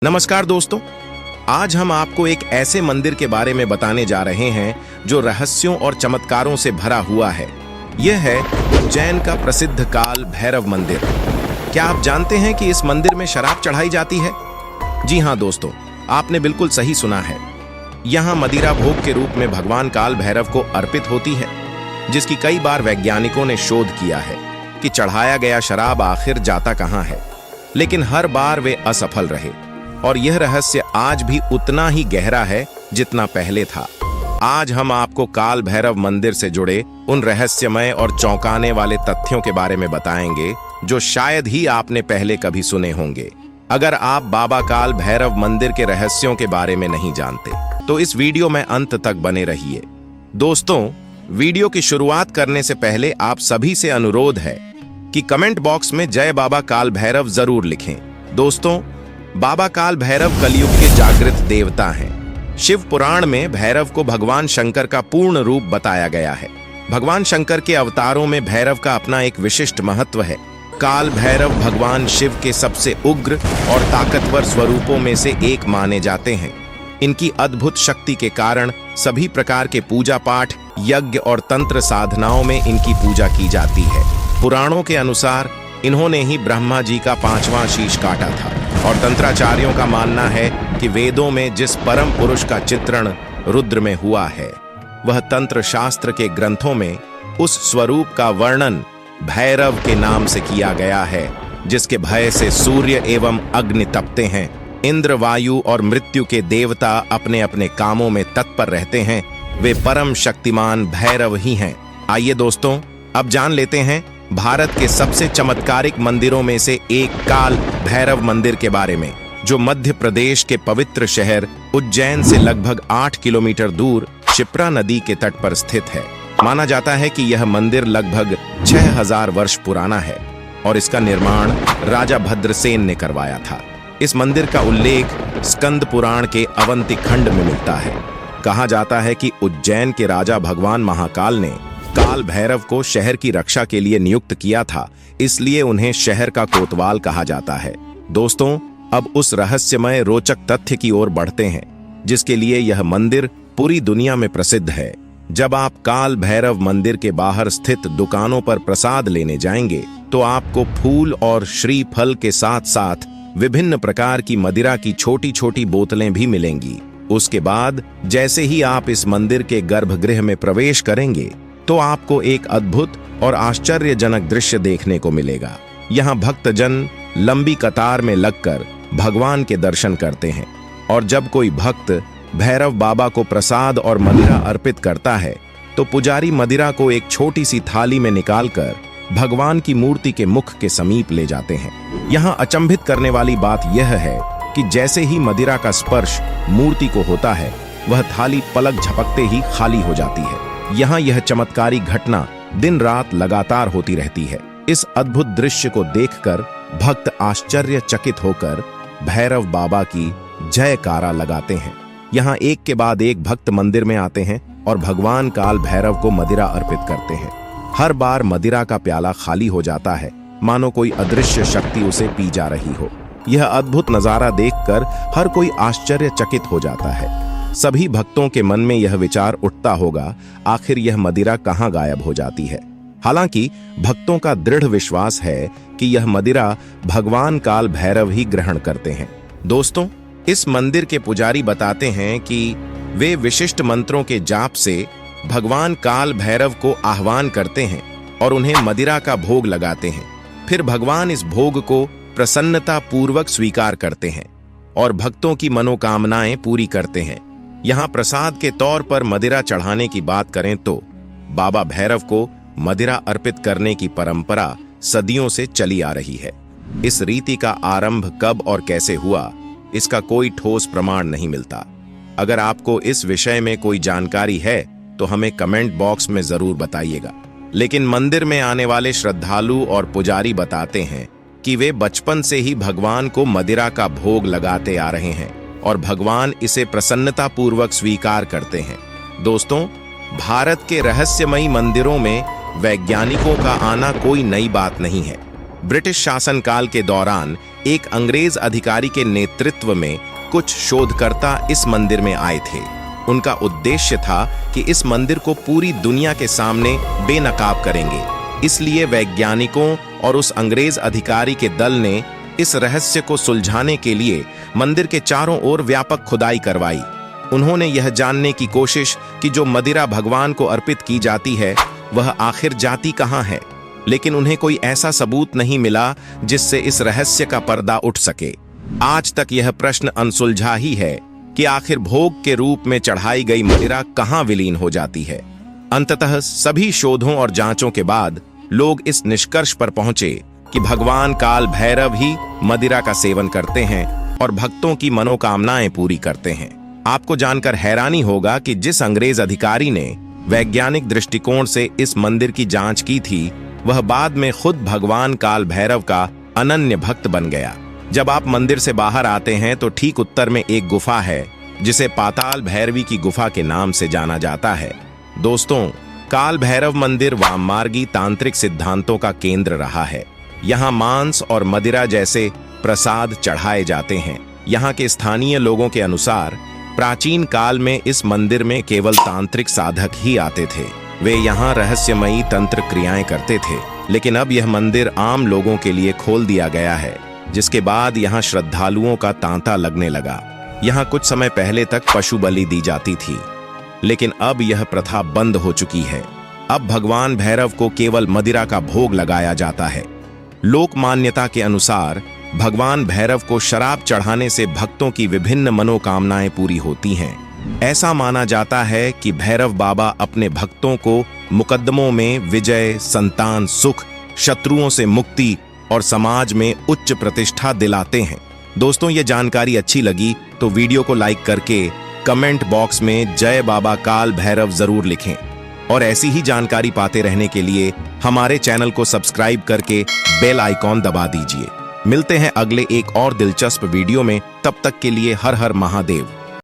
नमस्कार दोस्तों, आज हम आपको एक ऐसे मंदिर के बारे में बताने जा रहे हैं जो रहस्यों और चमत्कारों से भरा हुआ है। यह है उज्जैन का प्रसिद्ध काल भैरव मंदिर। क्या आप जानते हैं कि इस मंदिर में शराब चढ़ाई जाती है? जी हाँ दोस्तों, आपने बिल्कुल सही सुना है। यहाँ मदिरा भोग के रूप में भगवान काल भैरव को अर्पित होती है, जिसकी कई बार वैज्ञानिकों ने शोध किया है कि चढ़ाया गया शराब आखिर जाता कहाँ है, लेकिन हर बार वे असफल रहे और यह रहस्य आज भी उतना ही गहरा है जितना पहले था। आज हम आपको काल भैरव मंदिर से जुड़े उन रहस्यमय और चौंकाने वाले तथ्यों के बारे में बताएंगे जो शायद ही आपने पहले कभी सुने होंगे। अगर आप बाबा काल भैरव मंदिर के रहस्यों के बारे में नहीं जानते तो इस वीडियो में अंत तक बने रहिए। दोस्तों, वीडियो की शुरुआत करने से पहले आप सभी से अनुरोध है कि कमेंट बॉक्स में जय बाबा काल भैरव जरूर लिखें। दोस्तों, बाबा काल भैरव कलयुग के जागृत देवता हैं। शिव पुराण में भैरव को भगवान शंकर का पूर्ण रूप बताया गया है। भगवान शंकर के अवतारों में भैरव का अपना एक विशिष्ट महत्व है। काल भैरव भगवान शिव के सबसे उग्र और ताकतवर स्वरूपों में से एक माने जाते हैं। इनकी अद्भुत शक्ति के कारण सभी प्रकार के पूजा पाठ, यज्ञ और तंत्र साधनाओं में इनकी पूजा की जाती है। पुराणों के अनुसार इन्होंने ही ब्रह्मा जी का 5वां शीश काटा था और तंत्राचार्यों का मानना है कि वेदों में जिस परम पुरुष का चित्रण रुद्र में हुआ है, वह तंत्र शास्त्र के ग्रंथों में उस स्वरूप का वर्णन भैरव के नाम से किया गया है, जिसके भय से सूर्य एवं अग्नि तपते हैं। इंद्र, वायु और मृत्यु के देवता अपने अपने कामों में तत्पर रहते हैं। वे परम शक्तिमान भैरव ही हैं। आइए दोस्तों, अब जान लेते हैं भारत के सबसे चमत्कारिक मंदिरों में से एक काल भैरव मंदिर के बारे में, जो मध्य प्रदेश के पवित्र शहर उज्जैन से लगभग 8 किलोमीटर दूर क्षिप्रा नदी के तट पर स्थित है। माना जाता है कि यह मंदिर लगभग 6000 वर्ष पुराना है और इसका निर्माण राजा भद्रसेन ने करवाया था। इस मंदिर का उल्लेख स्कंद पुराण के अवंती खंड में मिलता है। कहा जाता है कि उज्जैन के राजा भगवान महाकाल ने काल भैरव को शहर की रक्षा के लिए नियुक्त किया था, इसलिए उन्हें शहर का कोतवाल कहा जाता है। दोस्तों, अब उस रहस्यमय रोचक तथ्य की ओर बढ़ते हैं जिसके लिए यह मंदिर पूरी दुनिया में प्रसिद्ध है। जब आप काल भैरव मंदिर के बाहर स्थित दुकानों पर प्रसाद लेने जाएंगे तो आपको फूल और श्रीफल के साथ साथ विभिन्न प्रकार की मदिरा की छोटी छोटी बोतलें भी मिलेंगी। उसके बाद जैसे ही आप इस मंदिर के गर्भगृह में प्रवेश करेंगे तो आपको एक अद्भुत और आश्चर्यजनक दृश्य देखने को मिलेगा। यहाँ भक्तजन लंबी कतार में लगकर भगवान के दर्शन करते हैं और जब कोई भक्त भैरव बाबा को प्रसाद और मदिरा अर्पित करता है तो पुजारी मदिरा को एक छोटी सी थाली में निकालकर भगवान की मूर्ति के मुख के समीप ले जाते हैं। यहाँ अचंभित करने वाली बात यह है कि जैसे ही मदिरा का स्पर्श मूर्ति को होता है, वह थाली पलक झपकते ही खाली हो जाती है। यहाँ यह चमत्कारी घटना दिन रात लगातार होती रहती है। इस अद्भुत दृश्य को देखकर भक्त आश्चर्यचकित होकर भैरव बाबा की जयकारा लगाते हैं। यहाँ एक के बाद एक भक्त मंदिर में आते हैं और भगवान काल भैरव को मदिरा अर्पित करते हैं। हर बार मदिरा का प्याला खाली हो जाता है, मानो कोई अदृश्य शक्ति उसे पी जा रही हो। यह अद्भुत नजारा देखकर हर कोई आश्चर्यचकित हो जाता है। सभी भक्तों के मन में यह विचार उठता होगा, आखिर यह मदिरा कहाँ गायब हो जाती है। हालांकि भक्तों का दृढ़ विश्वास है कि यह मदिरा भगवान काल भैरव ही ग्रहण करते हैं। दोस्तों, इस मंदिर के पुजारी बताते हैं कि वे विशिष्ट मंत्रों के जाप से भगवान काल भैरव को आह्वान करते हैं और उन्हें मदिरा का भोग लगाते हैं। फिर भगवान इस भोग को प्रसन्नता पूर्वक स्वीकार करते हैं और भक्तों की मनोकामनाएं पूरी करते हैं। यहाँ प्रसाद के तौर पर मदिरा चढ़ाने की बात करें तो बाबा भैरव को मदिरा अर्पित करने की परंपरा सदियों से चली आ रही है। इस रीति का आरंभ कब और कैसे हुआ, इसका कोई ठोस प्रमाण नहीं मिलता। अगर आपको इस विषय में कोई जानकारी है तो हमें कमेंट बॉक्स में जरूर बताइएगा। लेकिन मंदिर में आने वाले श्रद्धालु और पुजारी बताते हैं कि वे बचपन से ही भगवान को मदिरा का भोग लगाते आ रहे हैं और भगवान इसे प्रसन्नतापूर्वक स्वीकार करते हैं। दोस्तों, भारत के रहस्यमयी मंदिरों में वैज्ञानिकों का आना कोई नई बात नहीं है। ब्रिटिश शासनकाल के दौरान एक अंग्रेज अधिकारी के नेतृत्व में कुछ शोधकर्ता इस मंदिर में आए थे। उनका उद्देश्य था कि इस मंदिर को पूरी दुनिया के सामने बेनकाब करेंगे। इसलिए वैज्ञानिकों और उस अंग्रेज अधिकारी के दल ने इस रहस्य को सुलझाने के लिए मंदिर के चारों ओर व्यापक खुदाई करवाई। उन्होंने यह जानने की कोशिश कि जो मदिरा भगवान को अर्पित की जाती है वह आखिर जाती कहां है, लेकिन उन्हें कोई ऐसा सबूत नहीं मिला जिससे इस रहस्य का पर्दा उठ सके। आज तक यह प्रश्न अनसुलझा ही है कि आखिर भोग के रूप में चढ़ाई गई मदिरा कहां विलीन हो जाती है। अंततः सभी शोधों और जांचों के बाद लोग इस निष्कर्ष पर पहुंचे कि भगवान काल भैरव ही मदिरा का सेवन करते हैं और भक्तों की मनोकामनाएं पूरी करते हैं। आपको जानकर हैरानी होगा कि जिस अंग्रेज अधिकारी ने वैज्ञानिक दृष्टिकोण से इस मंदिर की जांच की थी, वह बाद में खुद भगवान काल भैरव का अनन्य भक्त बन गया। जब आप मंदिर से बाहर आते हैं तो ठीक उत्तर में एक गुफा है जिसे पाताल भैरवी की गुफा के नाम से जाना जाता है। दोस्तों, काल भैरव मंदिर वाममार्गी तांत्रिक सिद्धांतों का केंद्र रहा है। यहाँ मांस और मदिरा जैसे प्रसाद चढ़ाए जाते हैं। यहाँ के स्थानीय लोगों के अनुसार प्राचीन काल में इस मंदिर में केवल तांत्रिक साधक ही आते थे। वे यहाँ रहस्यमयी तंत्र क्रियाएं करते थे, लेकिन अब यह मंदिर आम लोगों के लिए खोल दिया गया है, जिसके बाद यहाँ श्रद्धालुओं का तांता लगने लगा। यहाँ कुछ समय पहले तक पशु बलि दी जाती थी, लेकिन अब यह प्रथा बंद हो चुकी है। अब भगवान भैरव को केवल मदिरा का भोग लगाया जाता है। लोक मान्यता के अनुसार भगवान भैरव को शराब चढ़ाने से भक्तों की विभिन्न मनोकामनाएं पूरी होती हैं। ऐसा माना जाता है कि भैरव बाबा अपने भक्तों को मुकद्दमों में विजय, संतान सुख, शत्रुओं से मुक्ति और समाज में उच्च प्रतिष्ठा दिलाते हैं। दोस्तों, ये जानकारी अच्छी लगी तो वीडियो को लाइक करके कमेंट बॉक्स में जय बाबा काल भैरव जरूर लिखें और ऐसी ही जानकारी पाते रहने के लिए हमारे चैनल को सब्सक्राइब करके बेल आइकॉन दबा दीजिए। मिलते हैं अगले एक और दिलचस्प वीडियो में। तब तक के लिए हर हर महादेव।